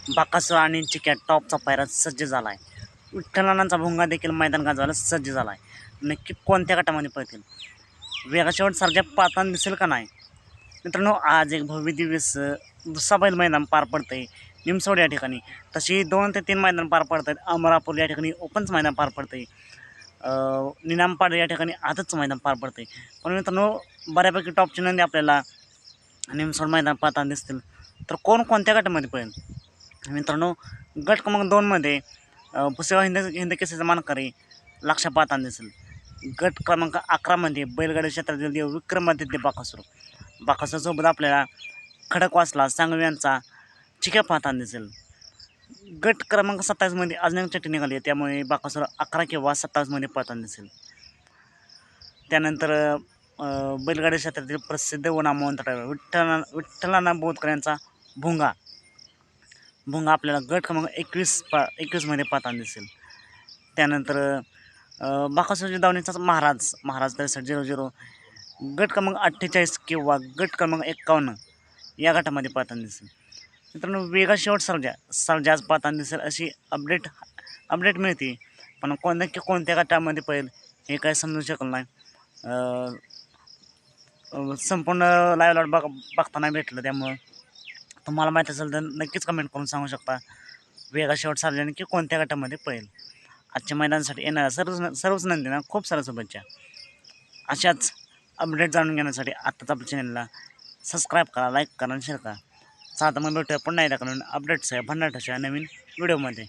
बाकासूर आणि चिक्या टॉपचा पायरा सज्ज झाला आहे. विठ्ठलांचा भुंगा देखील मैदान गाजवायला सज्ज झाला आहे. नक्की कोणत्या गटामध्ये पळतील? वेगा शेवट सारख्या पाहताना दिसेल का नाही? मित्रांनो, आज एक भव्य दिवस दुसरा बैल मैदान पार पडतंय निमसोड या ठिकाणी. तशी 2 ते 3 मैदान पार पडत आहेत. अमरापूर या ठिकाणी ओपनचं मैदान पार पडतंय. निनामपाड या ठिकाणी आजच मैदान पार पडतंय. पण मित्रांनो, बऱ्यापैकी टॉपची नंदी आपल्याला निमसोड मैदान पाहताना दिसतील. तर कोणत्या गटामध्ये पळेल? मित्रांनो, गट क्रमांक 2मध्ये पुसेगाव हिंद केसरीचा मानकरी लक्ष पाहताना दिसेल. गट क्रमांक 11मध्ये बैलगाडी क्षेत्रातील देव विक्रमादित्य बाकासूरसोबत आपल्याला खडकवासला सांगवी यांचा चिक्या पाहताना दिसेल. गट क्रमांक 27मध्ये अजून एक चिठ्ठी निघाली आहे, त्यामुळे बाकासूर 11 किंवा 27मध्ये पाहताना दिसेल. त्यानंतर बैलगाडी क्षेत्रातील प्रसिद्ध व नामवंत ड्रायव्हर विठ्ठलाना बोधकर यांचा भुंगा आपल्याला गट क्रमांक 21मध्ये पाहताना दिसेल. त्यानंतर बाकासूरच्या दावणीचा महाराज 6300 गट क्रमांक 48 किंवा गट क्रमांक 51 या गटामध्ये पाहताना दिसेल. मित्रांनो, वेगा शेवट सर्जा आज पाहताना दिसेल अशी अपडेट मिळते. पण कोणत्या गटामध्ये पळेल हे काय समजू शकलं नाही. संपूर्ण लाईव्ह लॉट बघताना भेटलं, त्यामुळं तुम्हाला माहीत असेल तर नक्कीच कमेंट करून सांगू शकता वेगा शेवट सर्जा की कोणत्या गटामध्ये पळेल. आजच्या मैदानासाठी येणाऱ्या सर्वच नंदींना खूप साऱ्या शुभेच्छा. अशाच अपडेट जाणून घेण्यासाठी आत्ताच आपल्या चॅनलला सबस्क्राईब करा, लाईक करा आणि शेअर करा. साधा मग भेटूया पुन्हा एकदा करून अपडेट्स आहे भन्नाट अशा नवीन व्हिडिओमध्ये.